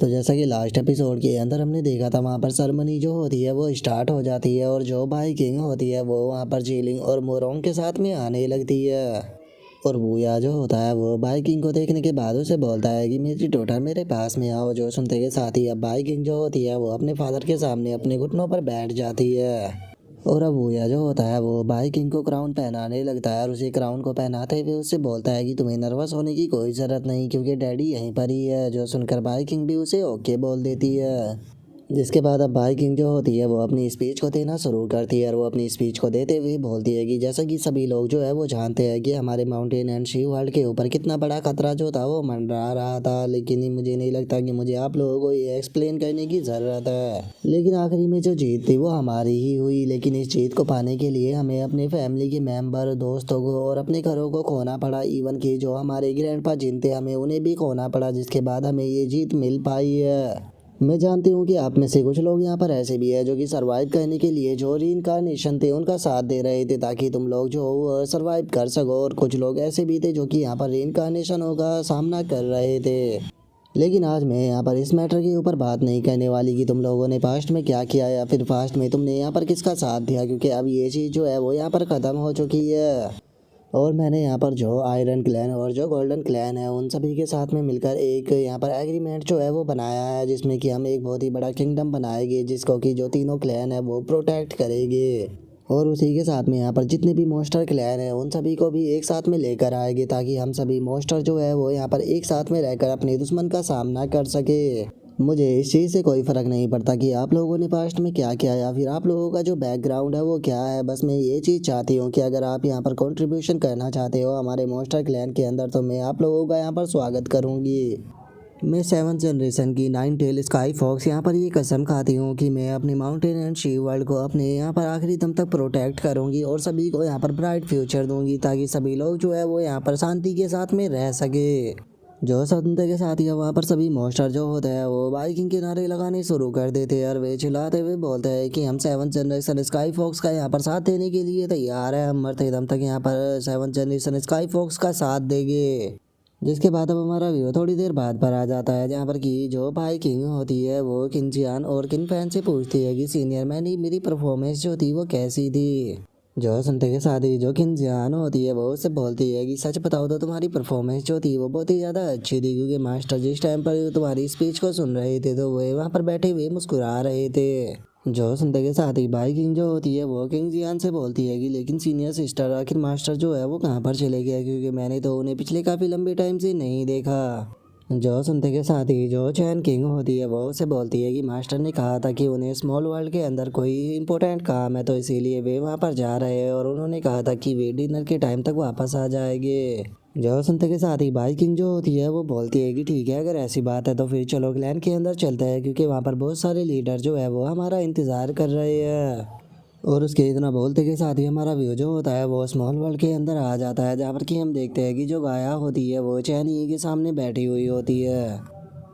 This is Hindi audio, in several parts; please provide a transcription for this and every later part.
तो जैसा कि लास्ट एपिसोड के अंदर हमने देखा था, वहाँ पर सेरेमनी जो होती है वो स्टार्ट हो जाती है और जो भाई किंग होती है वो वहाँ पर जीलिंग और मोरोंग के साथ में आने लगती है। और बूया जो होता है वो भाई किंग को देखने के बाद उसे बोलता है कि मेरी डॉटर मेरे पास में आओ। जो सुनते के साथ ही अब भाई किंग जो होती है वो अपने फादर के सामने अपने घुटनों पर बैठ जाती है। और अब बूया जो होता है वो भाई किंग को क्राउन पहनाने लगता है और उसे क्राउन को पहनाते हुए उससे बोलता है कि तुम्हें नर्वस होने की कोई ज़रूरत नहीं, क्योंकि डैडी यहीं पर ही है। जो सुनकर भाई किंग भी उसे ओके बोल देती है। जिसके बाद अब भाई किंग जो होती है वो अपनी स्पीच को देना शुरू करती है और वो अपनी स्पीच को देते हुए बोलती है कि जैसा कि सभी लोग जो है वो जानते हैं कि हमारे माउंटेन एंड शी वर्ल्ड के ऊपर कितना बड़ा खतरा जो था वो मंडरा रहा था, लेकिन मुझे नहीं लगता कि मुझे आप लोगों को ये एक्सप्लेन करने की ज़रूरत है। लेकिन आखिरी में जो जीत थी वो हमारी ही हुई, लेकिन इस जीत को पाने के लिए हमें अपने फैमिली के मेम्बर, दोस्तों को और अपने घरों को खोना पड़ा। इवन कि जो हमारे ग्रैंडपा जिन थे हमें उन्हें भी खोना पड़ा, जिसके बाद हमें ये जीत मिल पाई है। मैं जानती हूँ कि आप में से कुछ लोग यहाँ पर ऐसे भी है जो कि सरवाइव करने के लिए जो रीइंकार्नेशन थे उनका साथ दे रहे थे ताकि तुम लोग जो सरवाइव कर सको, और कुछ लोग ऐसे भी थे जो कि यहाँ पर रीइंकार्नेशनों का सामना कर रहे थे। लेकिन आज मैं यहाँ पर इस मैटर के ऊपर बात नहीं करने वाली कि तुम लोगों ने पास्ट में क्या किया या फिर पास्ट में तुमने यहाँ पर किसका साथ दिया, क्योंकि अब ये चीज़ जो है वो यहाँ पर ख़त्म हो चुकी है। और मैंने यहाँ पर जो आयरन क्लैन और जो गोल्डन क्लैन है उन सभी के साथ में मिलकर एक यहाँ पर एग्रीमेंट जो है वो बनाया है, जिसमें कि हम एक बहुत ही बड़ा किंगडम बनाएंगे जिसको कि जो तीनों क्लैन है वो प्रोटेक्ट करेंगे। और उसी के साथ में यहाँ पर जितने भी मोस्टर क्लैन है उन सभी को भी एक साथ में लेकर आएंगे ताकि हम सभी मोस्टर जो है वो यहाँ पर एक साथ में रहकर अपने दुश्मन का सामना कर सके। मुझे इस चीज़ से कोई फ़र्क नहीं पड़ता कि आप लोगों ने पास्ट में क्या किया या फिर आप लोगों का जो बैकग्राउंड है वो क्या है। बस मैं ये चीज़ चाहती हूँ कि अगर आप यहाँ पर कंट्रीब्यूशन करना चाहते हो हमारे मॉन्स्टर क्लैन के अंदर तो मैं आप लोगों का यहाँ पर स्वागत करूँगी। मैं 7th जनरेशन की 9 टेल स्काई फॉक्स यहाँ पर ये कसम खाती हूँ कि मैं अपने माउंटेन एंड शी वर्ल्ड को अपने यहाँ पर आखिरी दम तक प्रोटेक्ट करूँगी और सभी को यहाँ पर ब्राइट फ्यूचर दूँगी ताकि सभी लोग जो है वो यहाँ पर शांति के साथ में रह सके। जो स्वतंत्रता के साथ ही वहाँ पर सभी मॉन्स्टर जो होते हैं वो बाइकिंग के नारे लगाने शुरू कर देते हैं और वे चिल्लाते हुए बोलते हैं कि हम 7th जनरेशन स्काई फॉक्स का यहाँ पर साथ देने के लिए तैयार है, हम मरते दम तक यहाँ पर 7th जनरेशन स्काई फॉक्स का साथ देंगे। जिसके बाद अब हमारा व्यू थोड़ी देर बाद पर आ जाता है, जहाँ पर कि जो भाई किंग होती है वो किनजियान और किन फैन से पूछती है कि सीनियर मैंने मेरी परफॉर्मेंस जो थी वो कैसी थी। जो सुनते के साथ ही जो किनजियान होती है वो उससे बोलती है कि सच बताओ तो तुम्हारी परफॉर्मेंस जो थी वो बहुत ही ज़्यादा अच्छी थी, क्योंकि मास्टर जिस टाइम पर तुम्हारी स्पीच को सुन रहे थे तो वे वहाँ पर बैठे हुए मुस्कुरा रहे थे। जो सुनते के साथ ही भाई किंग जो होती है वो किंगजियान से बोलती है कि लेकिन सीनियर सिस्टर आखिर मास्टर जो है वो कहाँ पर चले गए, क्योंकि मैंने तो उन्हें पिछले काफ़ी लंबे टाइम से नहीं देखा। जो सुनते के साथ ही जो चैन किंग होती है वो उसे बोलती है कि मास्टर ने कहा था कि उन्हें स्मॉल वर्ल्ड के अंदर कोई इंपॉर्टेंट काम है तो इसीलिए वे वहाँ पर जा रहे हैं, और उन्होंने कहा था कि वे डिनर के टाइम तक वापस आ जाएंगे। जो सुनते के साथ ही भाई किंग जो होती है वो बोलती है कि ठीक है, अगर ऐसी बात है तो फिर चलो क्लैन के अंदर चलते हैं, क्योंकि वहाँ पर बहुत सारे लीडर जो है वो हमारा इंतज़ार कर रहे हैं। और उसके इतना बोलते के साथ ही हमारा व्यू जो होता है वो स्मॉल वर्ल्ड के अंदर आ जाता है, जहाँ पर कि हम देखते हैं कि जो गाया होती है वो चैनी के सामने बैठी हुई होती है।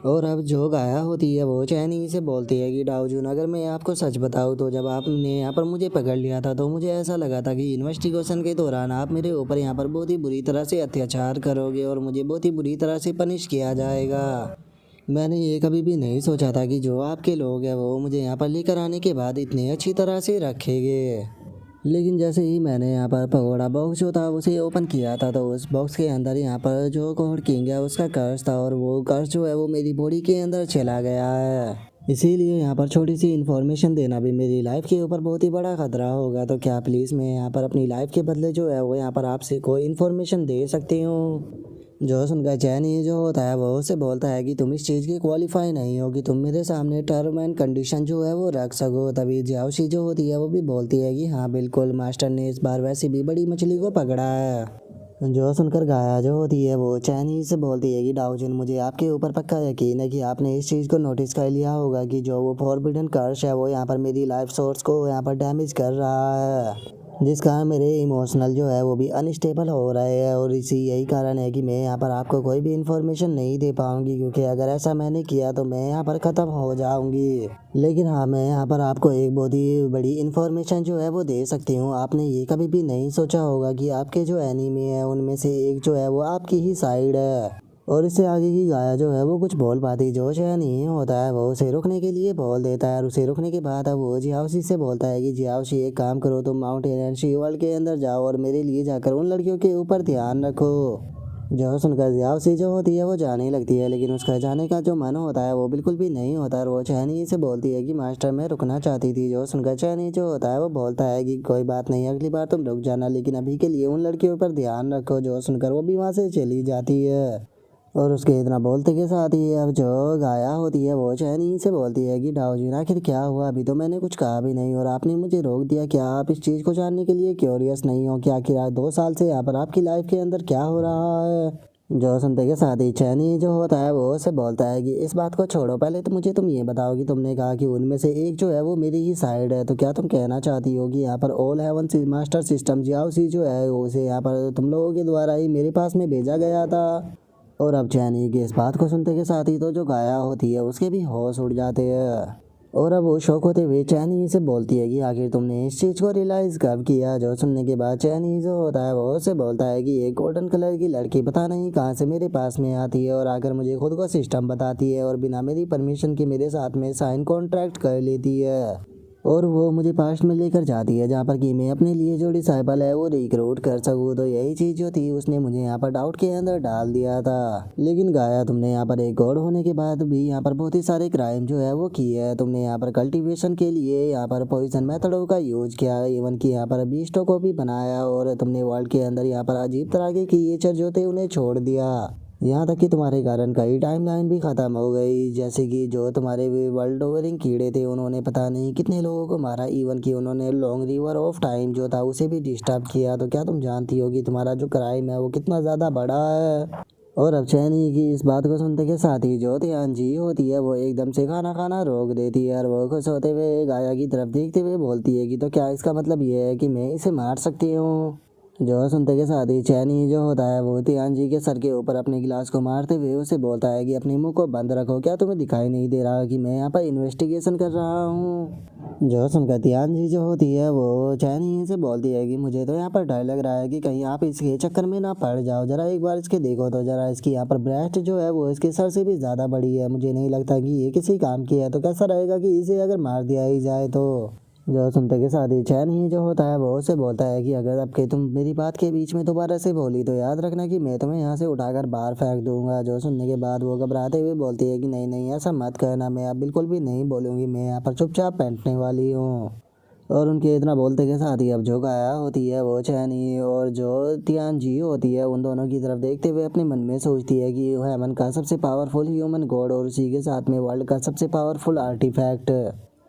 और अब जो गाया होती है वो चैनी से बोलती है कि डाउजून, अगर मैं आपको सच बताऊं तो जब आपने यहाँ पर मुझे पकड़ लिया था तो मुझे ऐसा लगा था कि इन्वेस्टिगेशन के दौरान आप मेरे ऊपर यहाँ पर बहुत ही बुरी तरह से अत्याचार करोगे और मुझे बहुत ही बुरी तरह से पनिश किया जाएगा। मैंने ये कभी भी नहीं सोचा था कि जो आपके लोग हैं वो मुझे यहाँ पर लेकर आने के बाद इतनी अच्छी तरह से रखेंगे। लेकिन जैसे ही मैंने यहाँ पर पगोड़ा बॉक्स जो था उसे ओपन किया था तो उस बॉक्स के अंदर यहाँ पर जो गॉड किंग है उसका कर्स था, और वो कर्स जो है वो मेरी बॉडी के अंदर चला गया है। इसीलिए यहाँ पर छोटी सी इन्फॉर्मेशन देना भी मेरी लाइफ के ऊपर बहुत ही बड़ा खतरा होगा, तो क्या प्लीज़ मैं यहाँ पर अपनी लाइफ के बदले जो है वो यहाँ पर आपसे कोई इन्फॉर्मेशन दे सकती हूँ। जो सुनकर चैनी जो होता है वो उसे बोलता है कि तुम इस चीज़ के क्वालिफाई नहीं हो कि तुम मेरे सामने टर्म एंड कंडीशन जो है वो रख सको। तभी जियाओशी जो होती है वो भी बोलती है कि हाँ बिल्कुल, मास्टर ने इस बार वैसे भी बड़ी मछली को पकड़ा है। जो सुनकर गाया जो होती है वो चैनी से बोलती है कि डाउजन, मुझे आपके ऊपर पक्का यकीन है कि आपने इस चीज़ को नोटिस कर लिया होगा कि जो वो फॉरबिडन कर्स है वो यहाँ पर मेरी लाइफ सोर्स को यहाँ पर डैमेज कर रहा है, जिस कारण मेरे इमोशनल जो है वो भी अनस्टेबल हो रहे हैं। और इसी यही कारण है कि मैं यहाँ पर आपको कोई भी इन्फॉर्मेशन नहीं दे पाऊँगी, क्योंकि अगर ऐसा मैंने किया तो मैं यहाँ पर ख़त्म हो जाऊँगी। लेकिन हाँ, मैं यहाँ पर आपको एक बहुत ही बड़ी इन्फॉर्मेशन जो है वो दे सकती हूँ। आपने ये कभी भी नहीं सोचा होगा कि आपके जो एनिमी है उनमें से एक जो है वो आपकी ही साइड है, और इससे आगे की गाया जो है वो कुछ बोल पाती जो है नहीं होता है, वो उसे रुकने के लिए बोल देता है। और उसे रुकने के बाद अब वो जियाओशी से बोलता है कि जियाओशी एक काम करो, तुम माउंटेन एंड शी वर्ल्ड के अंदर जाओ और मेरे लिए जाकर उन लड़कियों के ऊपर ध्यान रखो। जो सुनकर जियाओशी जो होती है वो जाने लगती है, लेकिन उसका जाने का जो मन होता है वो बिल्कुल भी नहीं होता। और वो चैनी से बोलती है कि मास्टर मैं रुकना चाहती थी। जो सुनकर चैनी जो होता है वो बोलता है कि कोई बात नहीं, अगली बार तुम रुक जाना, लेकिन अभी के लिए उन लड़कियों पर ध्यान रखो। जो सुनकर वो भी वहाँ से चली जाती है। और उसके इतना बोलते के साथ ही अब जो गाया होती है वो चैनी से बोलती है कि डाओजिन आखिर क्या हुआ, अभी तो मैंने कुछ कहा भी नहीं और आपने मुझे रोक दिया। क्या आप इस चीज़ को जानने के लिए क्यूरियस नहीं हो कि आखिर आज 2 साल से यहाँ पर आपकी लाइफ के अंदर क्या हो रहा है। जो सुनते के साथ ही चैनी जो होता है वो उससे बोलता है कि इस बात को छोड़ो, पहले तो मुझे तुम ये बताओ कि तुमने कहा कि उनमें से एक जो है वो मेरी ही साइड है, तो क्या तुम कहना चाहती हो कि यहाँ पर ऑल हेवन मास्टर सिस्टम जियाओशी जो है उसे यहाँ पर तुम लोगों के द्वारा ही मेरे पास में भेजा गया था। और अब चैनी की इस बात को सुनते के साथ ही तो जो गाया होती है उसके भी होश उड़ जाते हैं। और अब वो शौक होते हुए चैनी से बोलती है कि आखिर तुमने इस चीज़ को रियलाइज़ कब किया। जो सुनने के बाद चैनी जो होता है वो उससे बोलता है कि एक गोल्डन कलर की लड़की पता नहीं कहाँ से मेरे पास में आती है और आकर मुझे खुद को सिस्टम बताती है और बिना मेरी परमिशन के मेरे साथ में साइन कॉन्ट्रैक्ट कर लेती है। और वो मुझे पास्ट में लेकर जाती है जहाँ पर कि मैं अपने लिए जो डिसाइबल है वो रिक्रूट कर सकूँ। तो यही चीज़ जो थी उसने मुझे यहाँ पर डाउट के अंदर डाल दिया था। लेकिन गाया तुमने यहाँ पर एक गॉड होने के बाद भी यहाँ पर बहुत ही सारे क्राइम जो है वो किए है। तुमने यहाँ पर कल्टीवेशन के लिए यहाँ पर पॉइजन मेथडों का यूज किया, इवन कि यहाँ पर बीस्टों को भी बनाया और तुमने वर्ल्ड के अंदर यहाँ पर अजीब तरह के क्रिएचर जो थे उन्हें छोड़ दिया। यहाँ तक कि तुम्हारे कारण कई टाइमलाइन भी ख़त्म हो गई, जैसे कि जो तुम्हारे वर्ल्ड ओवरिंग कीड़े थे उन्होंने पता नहीं कितने लोगों को मारा, इवन कि उन्होंने लॉन्ग रिवर ऑफ टाइम जो था उसे भी डिस्टर्ब किया। तो क्या तुम जानती हो कि तुम्हारा जो क्राइम है वो कितना ज़्यादा बड़ा है। और अब चैनी की इस बात को सुनते के साथ ही जो ध्यान जी होती है वो एकदम से खाना खाना रोक देती है और वो खुश होते हुए गाया की तरफ देखते हुए बोलती है कि तो क्या इसका मतलब ये है कि मैं इसे मार सकती हूँ। जो सुनते के साथ ही चैनी जो होता है वो तियान जी के सर के ऊपर अपने गिलास को मारते हुए उसे बोलता है कि अपने मुंह को बंद रखो, क्या तुम्हें दिखाई नहीं दे रहा कि मैं यहाँ पर इन्वेस्टिगेशन कर रहा हूँ। जो सुनकर तियान जी जो होती है वो चैनी से बोलती है कि मुझे तो यहाँ पर डर लग रहा है कि कहीं आप इसके चक्कर में ना पड़ जाओ, जरा एक बार इसके देखो तो जरा इसकी यहाँ पर ब्रेस्ट जो है वो इसके सर से भी ज़्यादा बड़ी है, मुझे नहीं लगता कि ये किसी काम की है। तो कैसा रहेगा कि इसे अगर मार दिया ही जाए तो। जो सुनते के साथ ही चैन ही जो होता है वो उसे बोलता है कि अगर अब के तुम मेरी बात के बीच में दोबारा से बोली तो याद रखना कि मैं तुम्हें यहाँ से उठाकर बाहर फेंक दूंगा। जो सुनने के बाद वो घबराते हुए बोलती है कि नहीं नहीं ऐसा मत करना, मैं अब बिल्कुल भी नहीं बोलूँगी, मैं यहाँ पर चुपचाप बैठने वाली हूँ। और उनके इतना बोलते के साथ ही अब जो गाया होती है वो चैनी और जो तियान जी होती है उन दोनों की तरफ देखते हुए अपने मन में सोचती है कि हेवन का सबसे पावरफुल ह्यूमन गॉड और उसी के साथ में वर्ल्ड का सबसे पावरफुल आर्टिफैक्ट,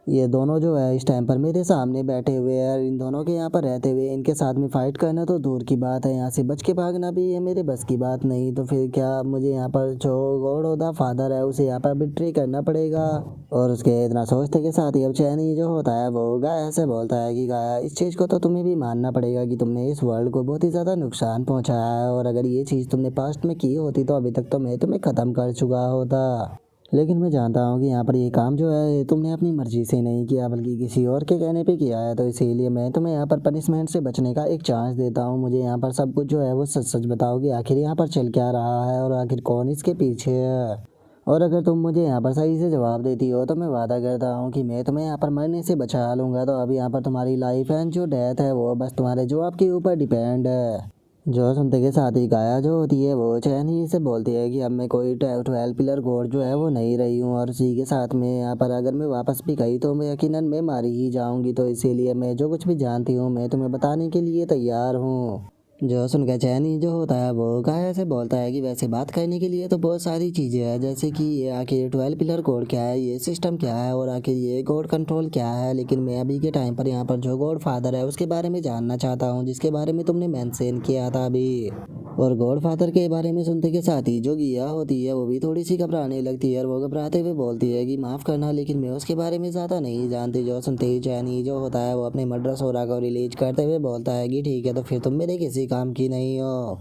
ये दोनों जो है इस टाइम पर मेरे सामने बैठे हुए हैं। इन दोनों के यहाँ पर रहते हुए इनके साथ में फाइट करना तो दूर की बात है, यहाँ से बच के भागना भी ये मेरे बस की बात नहीं। तो फिर क्या मुझे यहाँ पर जो गॉड ऑफ द फादर है उसे यहाँ पर बिट्रे करना पड़ेगा। और उसके इतना सोचते के साथ ही अब चैनी जो होता है वो गाया से बोलता है कि गाया इस चीज़ को तो तुम्हें भी मानना पड़ेगा कि तुमने इस वर्ल्ड को बहुत ही ज़्यादा नुकसान पहुँचाया है और अगर ये चीज़ तुमने पास्ट में की होती तो अभी तक तो मैं तुम्हें ख़त्म कर चुका होता। लेकिन मैं जानता हूँ कि यहाँ पर ये काम जो है तुमने अपनी मर्ज़ी से नहीं किया बल्कि किसी और के कहने पे किया है, तो इसीलिए मैं तुम्हें यहाँ पर पनिशमेंट से बचने का एक चांस देता हूँ। मुझे यहाँ पर सब कुछ जो है वो सच सच बताओ कि आखिर यहाँ पर चल क्या रहा है और आखिर कौन इसके पीछे है। और अगर तुम मुझे यहाँ पर सही से जवाब देती हो तो मैं वादा करता हूँ कि मैं तुम्हें यहाँ पर मरने से बचा लूँगा। तो अभी यहाँ पर तुम्हारी लाइफ एंड जो डेथ है वो बस तुम्हारे जवाब के ऊपर डिपेंड है। जो सुनते के साथ ही गाया जो होती है वो चैनी से बोलती है कि अब मैं कोई 12 पिलर गॉड जो है वो नहीं रही हूँ और उसी के साथ में यहाँ पर अगर मैं वापस भी गई तो मैं यकीनन मैं मारी ही जाऊँगी। तो इसीलिए मैं जो कुछ भी जानती हूँ मैं तुम्हें बताने के लिए तैयार हूँ। जो सुनकर चैनी जो होता है वो गाया से बोलता है कि वैसे बात करने के लिए तो बहुत सारी चीज़ें हैं, जैसे कि ये आखिर 12 पिलर कोड क्या है, ये सिस्टम क्या है और आखिर ये गॉड कंट्रोल क्या है। लेकिन मैं अभी के टाइम पर यहाँ पर जो गॉड फादर है उसके बारे में जानना चाहता हूँ, जिसके बारे में तुमने मेंशन किया था अभी। और गॉड फादर के बारे में सुनते के साथ ही जो गिया होती है वो भी थोड़ी सी घबराने लगती है और वो घबराते हुए बोलती है कि माफ़ करना लेकिन मैं उसके बारे में ज़्यादा नहीं जानती। जो सुनते ही चैनी जो होता है वो अपने मर्डर सोरा को रिलीज करते हुए बोलता है कि ठीक है तो फिर तुम मेरे किसी काम की नहीं हो।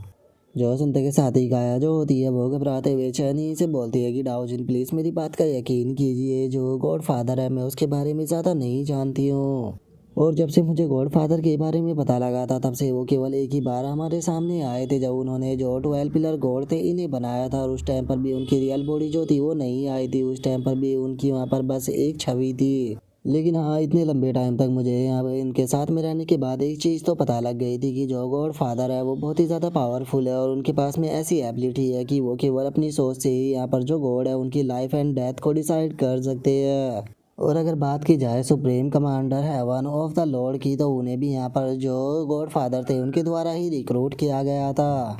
जो सुनते के साथ ही गाया जो होती है वो घबराते हुए चैनी से बोलती है कि डाओजिन प्लीज़ मेरी बात का यकीन कीजिए, जो गॉड फादर है मैं उसके बारे में ज़्यादा नहीं जानती हूँ। और जब से मुझे गॉडफादर के बारे में पता लगा था तब से वो केवल एक ही बार हमारे सामने आए थे, जब उन्होंने जो 12 पिलर गॉड थे इन्हें बनाया था। और उस टाइम पर भी उनकी रियल बॉडी जो थी वो नहीं आई थी, उस टाइम पर भी उनकी वहाँ पर बस एक छवि थी। लेकिन हाँ, इतने लंबे टाइम तक मुझे यहाँ पर इनके साथ में रहने के बाद एक चीज़ तो पता लग गई थी कि जो गॉड फादर है वो बहुत ही ज़्यादा पावरफुल है और उनके पास में ऐसी एबिलिटी है कि वो केवल अपनी सोच से ही यहाँ पर जो गॉड है उनकी लाइफ एंड डेथ को डिसाइड कर सकते हैं। और अगर बात की जाए supreme commander heaven of the lord की, तो उन्हें भी यहाँ पर जो गॉड फादर थे उनके द्वारा ही रिक्रूट किया गया था।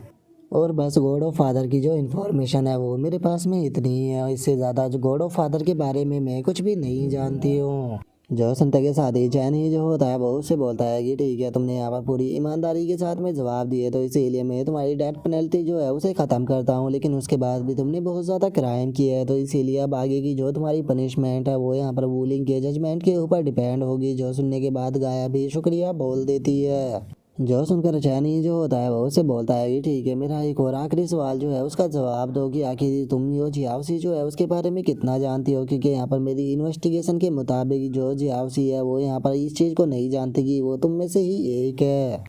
और बस गॉड ऑफ फादर की जो इन्फॉर्मेशन है वो मेरे पास में इतनी ही है, इससे ज़्यादा जो गॉड ऑफ फादर के बारे में मैं कुछ भी नहीं जानती हूँ। जो सुनते के साथ ही चैन ही जो होता है वो उससे बोलता है कि ठीक है, तुमने यहाँ पर पूरी ईमानदारी के साथ में जवाब दिए तो इसीलिए मैं तुम्हारी डेथ पेनल्टी जो है उसे ख़त्म करता हूँ, लेकिन उसके बाद भी तुमने बहुत ज़्यादा क्राइम किया है तो इसीलिए अब आगे की जो तुम्हारी पनिशमेंट है वो यहाँ पर रूलिंग के जजमेंट के ऊपर डिपेंड होगी। जो सुनने के बाद गाया भी शुक्रिया बोल देती है। जो सुनकर चैनी जो होता है वो उससे बोलता है कि ठीक है, मेरा एक और आखिरी सवाल जो है उसका जवाब दो कि आखिर तुम यो जियावसी जो है उसके बारे में कितना जानती हो, क्योंकि यहाँ पर मेरी इन्वेस्टिगेशन के मुताबिक जो जियावसी है वो यहाँ पर इस चीज़ को नहीं जानती कि वो तुम में से ही एक है।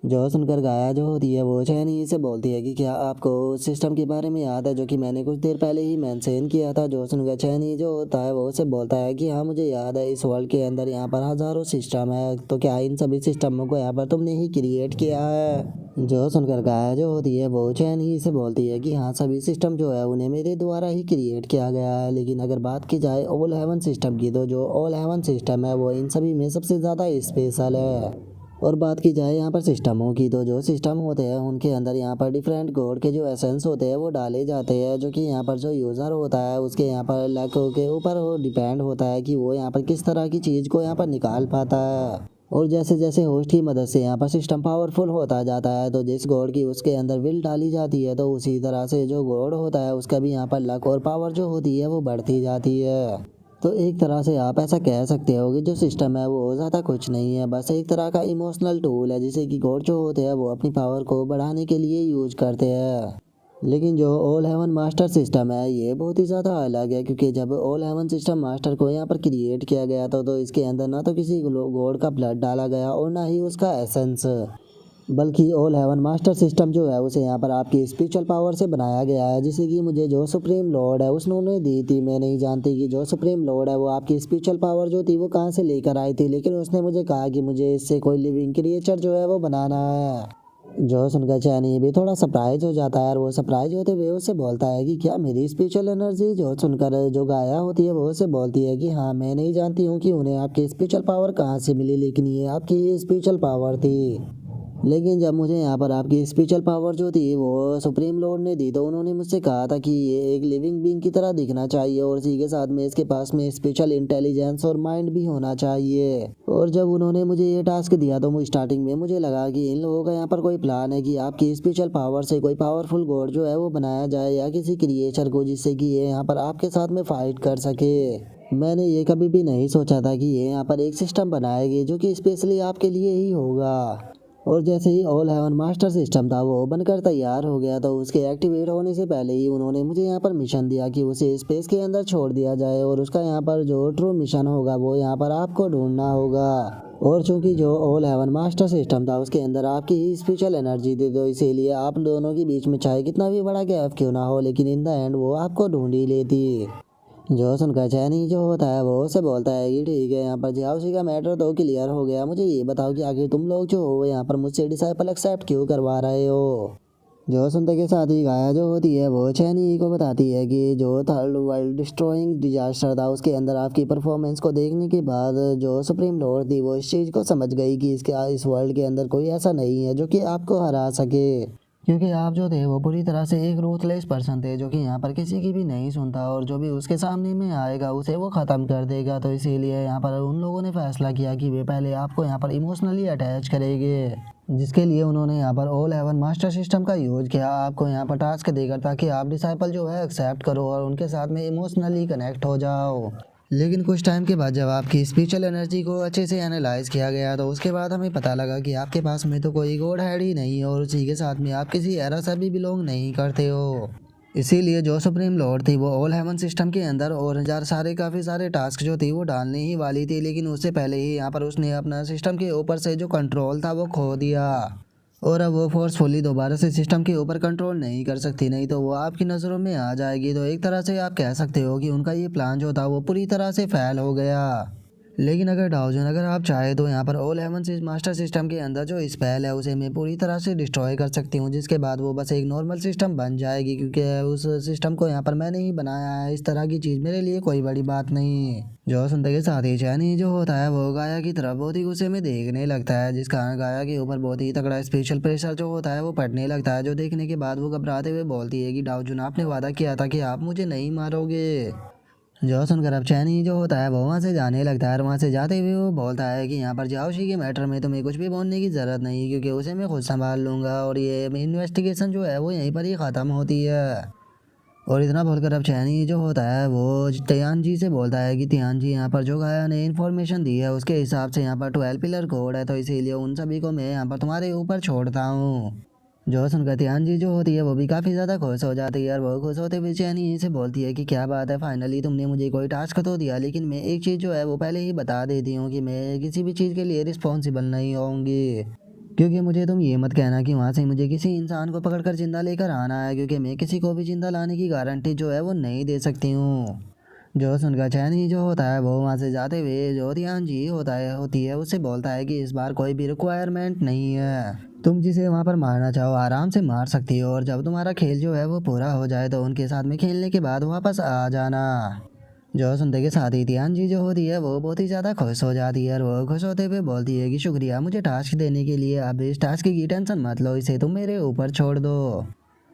जो सुनकर गाया जो होती है वो चैनी से बोलती है कि क्या आपको उस सिस्टम के बारे में याद है जो कि मैंने कुछ देर पहले ही मेंशन किया था। जो सुनकर चैनी जो होता है वो उसे बोलता है कि हाँ मुझे याद है, इस वर्ल्ड के अंदर यहाँ पर हज़ारों सिस्टम है, तो क्या इन सभी सिस्टमों को यहाँ पर तुमने ही क्रिएट किया है। जो सुनकर गाया जो होती है वो चैनी से बोलती है कि हाँ, सभी सिस्टम जो है उन्हें मेरे द्वारा ही क्रिएट किया गया है, लेकिन अगर बात की जाए ऑल हेवन सिस्टम की, तो जो ऑल हेवन सिस्टम है वो इन सभी में सबसे ज़्यादा स्पेशल है। और बात की जाए यहाँ पर सिस्टमों की, तो जो सिस्टम होते हैं उनके अंदर यहाँ पर डिफरेंट गॉड के जो एसेंस होते हैं वो डाले जाते हैं, जो कि यहाँ पर जो यूज़र होता है उसके यहाँ पर लक के ऊपर वो डिपेंड होता है कि वो यहाँ पर किस तरह की चीज़ को यहाँ पर निकाल पाता है। और जैसे जैसे होस्ट की मदद से यहाँ पर सिस्टम पावरफुल होता जाता है, तो जिस गॉड की उसके अंदर विल डाली जाती है तो उसी तरह से जो गॉड होता है उसका भी यहाँ पर लक और पावर जो होती है वो बढ़ती जाती है। तो एक तरह से आप ऐसा कह सकते हो कि जो सिस्टम है वो ज़्यादा कुछ नहीं है, बस एक तरह का इमोशनल टूल है जिसे कि गॉड जो होते हैं वो अपनी पावर को बढ़ाने के लिए यूज करते हैं। लेकिन जो ऑल हेवन मास्टर सिस्टम है ये बहुत ही ज़्यादा अलग है, क्योंकि जब ऑल हेवन सिस्टम मास्टर को यहाँ पर क्रिएट किया गया था तो इसके अंदर ना तो किसी गॉड का ब्लड डाला गया और ना ही उसका एसेंस, बल्कि ऑल हेवन मास्टर सिस्टम जो है उसे यहाँ पर आपकी स्पिरिचुअल पावर से बनाया गया है, जिसे कि मुझे जो सुप्रीम लॉर्ड है उसने दी थी। मैं नहीं जानती कि जो सुप्रीम लॉर्ड है वो आपकी स्पिरिचुअल पावर जो थी वो कहाँ से लेकर आई थी, लेकिन उसने मुझे कहा कि मुझे इससे कोई लिविंग क्रिएचर जो है वो बनाना है। जो सुनकर चैनी भी थोड़ा सरप्राइज हो जाता है और वो सरप्राइज होते हुए उससे बोलता है कि क्या मेरी स्पिरिचुअल एनर्जी। जो सुनकर जो गाया होती है वो उससे बोलती है कि हाँ, मैं नहीं जानती हूँ कि उन्हें आपकी स्पिरिचुअल पावर कहाँ से मिली, लेकिन ये आपकी स्पिरिचुअल पावर थी। लेकिन जब मुझे यहाँ पर आपकी स्पिरिचुअल पावर जो थी वो सुप्रीम लॉर्ड ने दी, तो उन्होंने मुझसे कहा था कि ये एक लिविंग बीइंग की तरह दिखना चाहिए और इसी के साथ में इसके पास में स्पेशल इंटेलिजेंस और माइंड भी होना चाहिए। और जब उन्होंने मुझे ये टास्क दिया तो स्टार्टिंग में मुझे लगा कि इन लोगों का यहाँ पर कोई प्लान है कि आपकी स्पेशल पावर से कोई पावरफुल गॉड जो है वो बनाया जाए या किसी क्रिएचर को, जिससे कि ये यहाँ पर आपके साथ में फाइट कर सके। मैंने ये कभी भी नहीं सोचा था कि ये यहाँ पर एक सिस्टम बनाएगी जो कि स्पेशली आपके लिए ही होगा। और जैसे ही ऑल हेवन मास्टर सिस्टम था वो बनकर तैयार हो गया, तो उसके एक्टिवेट होने से पहले ही उन्होंने मुझे यहाँ पर मिशन दिया कि उसे स्पेस के अंदर छोड़ दिया जाए और उसका यहाँ पर जो ट्रू मिशन होगा वो यहाँ पर आपको ढूंढना होगा। और चूंकि जो ऑल हेवन मास्टर सिस्टम था उसके अंदर आपकी ही स्पिरिचुअल एनर्जी थी, तो इसीलिए आप दोनों के बीच में चाहे कितना भी बड़ा गैप क्यों ना हो, लेकिन इन द एंड वो आपको ढूंढ ही लेती। जो सुनकर चैनी जो होता है वो उसे बोलता है कि ठीक है, यहाँ पर जियाउसी का मैटर तो क्लियर हो गया, मुझे ये बताओ कि आखिर तुम लोग जो हो यहाँ पर मुझसे डिसाइपल एक्सेप्ट क्यों करवा रहे हो। जो सुनते के साथ ही गाया जो होती है वो चैनी को बताती है कि जो थर्ड वर्ल्ड डिस्ट्रॉइंग डिजास्टर था उसके अंदर आपकी परफॉर्मेंस को देखने के बाद जो सुप्रीम लॉर्ड थी वो इस चीज़ को समझ गई कि इस वर्ल्ड के अंदर कोई ऐसा नहीं है जो कि आपको हरा सके, क्योंकि आप जो थे वो पूरी तरह से एक रूथलेस पर्सन थे जो कि यहाँ पर किसी की भी नहीं सुनता और जो भी उसके सामने में आएगा उसे वो ख़त्म कर देगा। तो इसीलिए यहाँ पर उन लोगों ने फैसला किया कि वे पहले आपको यहाँ पर इमोशनली अटैच करेंगे, जिसके लिए उन्होंने यहाँ पर ऑल हेवन मास्टर सिस्टम का यूज किया आपको यहाँ पर टास्क देकर, ताकि आप डिसाइपल जो है एक्सेप्ट करो और उनके साथ में इमोशनली कनेक्ट हो जाओ। लेकिन कुछ टाइम के बाद जब आपकी स्पिरिचुअल एनर्जी को अच्छे से एनालाइज किया गया तो उसके बाद हमें पता लगा कि आपके पास में तो कोई गॉड हेड ही नहीं है और उसी के साथ में आप किसी एरा से भी बिलोंग नहीं करते हो। इसीलिए जो सुप्रीम लॉर्ड थी वो ऑल हेवन सिस्टम के अंदर और काफ़ी सारे टास्क जो थी वो डालने ही वाली थी, लेकिन उससे पहले ही यहाँ पर उसने अपना सिस्टम के ऊपर से जो कंट्रोल था वो खो दिया और अब वो फोर्सफुली दोबारा से सिस्टम के ऊपर कंट्रोल नहीं कर सकती, नहीं तो वो आपकी नज़रों में आ जाएगी। तो एक तरह से आप कह सकते हो कि उनका ये प्लान जो था वो पूरी तरह से फेल हो गया। लेकिन अगर आप चाहे तो यहाँ पर ऑल हेवन मास्टर सिस्टम के अंदर जो स्पेल है उसे मैं पूरी तरह से डिस्ट्रॉय कर सकती हूँ, जिसके बाद वो बस एक नॉर्मल सिस्टम बन जाएगी, क्योंकि उस सिस्टम को यहाँ पर मैंने ही बनाया है। इस तरह की चीज़ मेरे लिए कोई बड़ी बात नहीं। जो सुनते के साथ ही चैनी जो होता है वो गाया की तरफ बहुत ही गुस्से में देखने लगता है, जिस कारण गाया के ऊपर बहुत ही तगड़ा स्पेशल प्रेशर जो होता है वो पड़ने लगता है। जो देखने के बाद वो घबराते हुए बोलती है कि डाओजुन, आपने वादा किया था कि आप मुझे नहीं मारोगे। जो सुनकर अब चैनी जो होता है वो वहाँ से जाने लगता है और वहाँ से जाते हुए वो बोलता है कि यहाँ पर जाओशी के मैटर में तुम्हें कुछ भी बोलने की ज़रूरत नहीं, क्योंकि उसे मैं खुद संभाल लूँगा और ये इन्वेस्टिगेशन जो है वो यहीं पर ही ख़त्म होती है। और इतना बोलकर अब चैनी जो होता है वो तियान जी से बोलता है कि तियान जी, यहाँ पर जो गाया ने इन्फॉर्मेशन दी है उसके हिसाब से यहाँ पर 12 पिलर कोड है, तो इसीलिए उन सभी को मैं यहाँ पर तुम्हारे ऊपर छोड़ता हूँ। जो सुनकर तियान जी जो होती है वो भी काफ़ी ज़्यादा खुश हो जाती है और वो खुश होते हुए चैनी से बोलती है कि क्या बात है, फाइनली तुमने मुझे कोई टास्क तो दिया, लेकिन मैं एक चीज़ जो है वो पहले ही बता देती हूँ कि मैं किसी भी चीज़ के लिए रिस्पॉन्सिबल नहीं होंगी, क्योंकि मुझे तुम ये मत कहना कि वहाँ से मुझे किसी इंसान को पकड़कर जिंदा लेकर आना है, क्योंकि मैं किसी को भी जिंदा लाने की गारंटी जो है वो नहीं दे सकती हूँ। जो सुनकर चैनी जो होता है वो वहाँ से जाते हुए जो ध्यान जी होती है उससे बोलता है कि इस बार कोई भी रिक्वायरमेंट नहीं है, तुम जिसे वहाँ पर मारना चाहो आराम से मार सकती हो और जब तुम्हारा खेल जो है वो पूरा हो जाए तो उनके साथ में खेलने के बाद वापस आ जाना। जो सुनते के साथ ही ध्यान जी जो होती है वो बहुत ही ज़्यादा खुश हो जाती है और वो खुश होते हुए बोलती है कि शुक्रिया मुझे टास्क देने के लिए, अब इस टास्क की टेंशन मत लो, इसे तुम मेरे ऊपर छोड़ दो।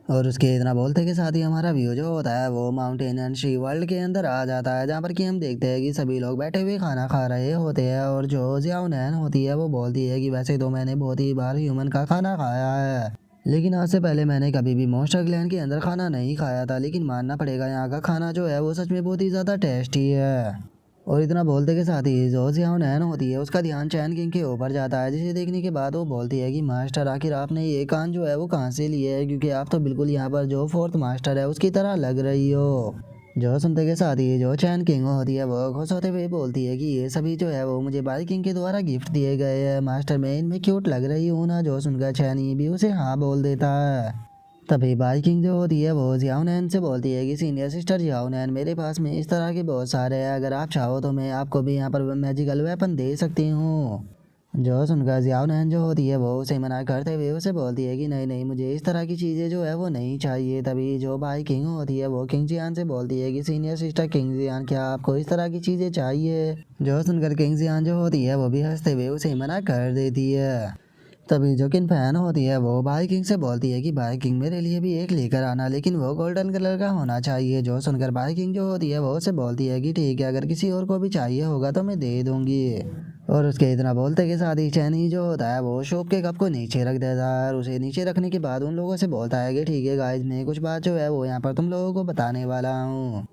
और उसके इतना बोलते के साथ ही हमारा व्यू जो होता है वो माउंटेन एंड शी वर्ल्ड के अंदर आ जाता है, जहाँ पर कि हम देखते हैं कि सभी लोग बैठे हुए खाना खा रहे होते हैं और जो जियाओ नैन होती है वो बोलती है कि वैसे तो मैंने बहुत ही बार ह्यूमन का खाना खाया है, लेकिन आज से पहले मैंने कभी भी मॉन्स्टर क्लैन के अंदर खाना नहीं खाया था, लेकिन मानना पड़ेगा यहाँ का खाना जो है वो सच में बहुत ही ज़्यादा टेस्टी है। और इतना बोलते के साथ ही जो जियाओ नैन होती है उसका ध्यान चैन किंग के ऊपर जाता है, जिसे देखने के बाद वो बोलती है कि मास्टर आखिर आपने ये कान जो है वो कहाँ से लिए है, क्योंकि आप तो बिल्कुल यहाँ पर जो फोर्थ मास्टर है उसकी तरह लग रही हो। जो सुनते के साथ ही जो चैन किंग होती है वो खुश होते हुए बोलती है कि ये सभी जो है वो मुझे बाई किंग के द्वारा गिफ्ट दिए गए हैं मास्टर, मैं इनमें क्यूट लग रही हूँ ना। जो सुनकर चैनी भी उसे हाँ बोल देता है। तभी बाई किंग जो होती है वो जियाओ नैन से बोलती है कि सीनियर सिस्टर जियाओ नैन, मेरे पास में इस तरह के बहुत सारे हैं, अगर आप चाहो तो मैं आपको भी यहाँ पर मैजिकल वेपन दे सकती हूँ। जो सुनकर जियाओ नैन जो होती है वो उसे मना करते हुए उसे बोलती है कि नहीं नहीं, मुझे इस तरह की चीज़ें जो है वो नहीं चाहिए। तभी जो बाई किंग होती है वो किंग जियान से बोलती है कि सीनियर सिस्टर किंग जियान, क्या आपको इस तरह की चीज़ें चाहिए। जो सुनकर किंग जियान जो होती है वो भी हंसते हुए उसे मना कर देती है। तभी जो किन फैन होती है वो भाई किंग से बोलती है कि भाई किंग मेरे लिए भी एक लेकर आना, लेकिन वो गोल्डन कलर का होना चाहिए। जो सुनकर भाई किंग जो होती है वो उसे बोलती है कि ठीक है, अगर किसी और को भी चाहिए होगा तो मैं दे दूंगी। और उसके इतना बोलते के साथ ही चैनी जो होता है वो शॉप के कप को नीचे रख देता है और उसे नीचे रखने के बाद उन लोगों से बोलता है कि ठीक है गाइस, मैं कुछ बात जो है वो यहाँ पर तुम लोगों को बताने वाला हूँ।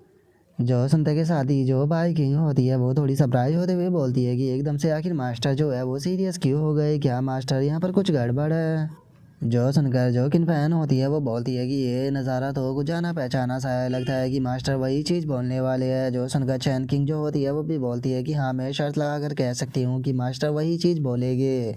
जो सुनते के साथ ही जो बाई किंग होती है वो थोड़ी सरप्राइज होते हुए बोलती है कि एकदम से आखिर मास्टर जो है वो सीरियस क्यों हो गए, क्या मास्टर यहाँ पर कुछ गड़बड़ है। जो सुनकर जो किन फैन होती है वो बोलती है कि ये नज़ारा तो कुछ जाना पहचाना सा है, लगता है कि मास्टर वही चीज़ बोलने वाले हैं। जो सुनकर चैन किंग जो होती है वो भी बोलती है कि हाँ, मैं शर्त लगा कर कह सकती हूँ कि मास्टर वही चीज़ बोलेंगे।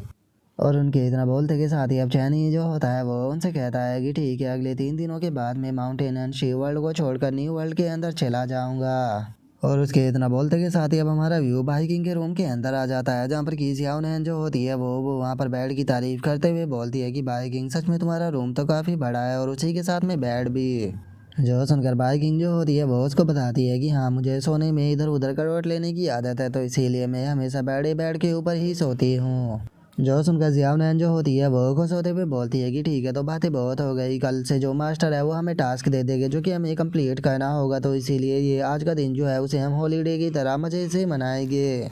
और उनके इतना बोलते के साथ ही अब चैनी जो होता है वो उनसे कहता है कि ठीक है, अगले 3 दिनों के बाद मैं माउंटेन एंड शी वर्ल्ड को छोड़कर न्यू वर्ल्ड के अंदर चला जाऊंगा। और उसके इतना बोलते के साथ ही अब हमारा व्यू भाई किंग के रूम के अंदर आ जाता है, जहाँ पर की जियाओ नैन जो होती है वो वहाँ पर बेड की तारीफ करते हुए बोलती है कि भाई किंग सच में तुम्हारा रूम तो काफ़ी बड़ा है और उसी के साथ में बेड भी। जो सुनकर भाई किंग जो होती है वो उसको बताती है कि हाँ, मुझे सोने में इधर उधर करवट लेने की आदत है, तो इसीलिए मैं हमेशा बेड के ऊपर ही सोती हूँ। जो सुनकर जियाओ नैन जो होती है वो खुश होते हुए बोलती है कि ठीक है, तो बातें बहुत हो गई, कल से जो मास्टर है वो हमें टास्क दे देंगे जो कि हमें कंप्लीट करना होगा, तो इसीलिए ये आज का दिन जो है उसे हम हॉलीडे की तरह मज़े से मनाएंगे।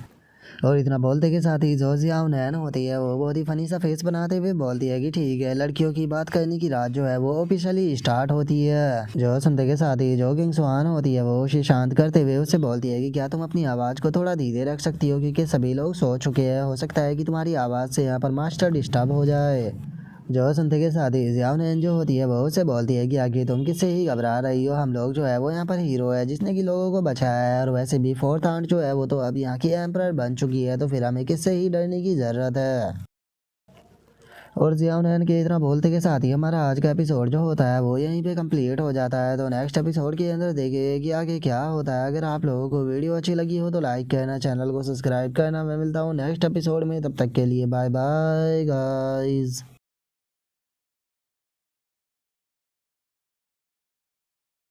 और इतना बोलते के साथ ही जो जियाओ नैन होती है वो बहुत ही फनी सा फेस बनाते हुए बोलती है कि ठीक है, लड़कियों की बात करने की रात जो है वो ऑफिशियली स्टार्ट होती है। जो सुनते के साथ ही जो किंग स्वान होती है वो उसे शांत करते हुए उससे बोलती है कि क्या तुम अपनी आवाज़ को थोड़ा धीरे रख सकती हो, क्योंकि सभी लोग सो चुके हैं, हो सकता है कि तुम्हारी आवाज़ से यहाँ पर मास्टर डिस्टर्ब हो जाए। जो सुनते के साथ ही जियाउन जो होती है वो उससे बोलती है कि आगे तुम किससे ही घबरा रही हो, हम लोग जो है वो यहाँ पर हीरो है जिसने कि लोगों को बचाया है, और वैसे भी फोर्थ आंट जो है वो तो अब यहाँ की एम्परर बन चुकी है, तो फिर हमें किससे ही डरने की ज़रूरत है। और जियाउन के इतना बोलते के साथ ही हमारा आज का एपिसोड जो होता है वो यहीं पे कंप्लीट हो जाता है। तो नेक्स्ट एपिसोड के अंदर देखिए कि आगे क्या होता है। अगर आप लोगों को वीडियो अच्छी लगी हो तो लाइक करना, चैनल को सब्सक्राइब करना। मैं मिलता हूँ नेक्स्ट एपिसोड में, तब तक के लिए बाय बाय गाइस।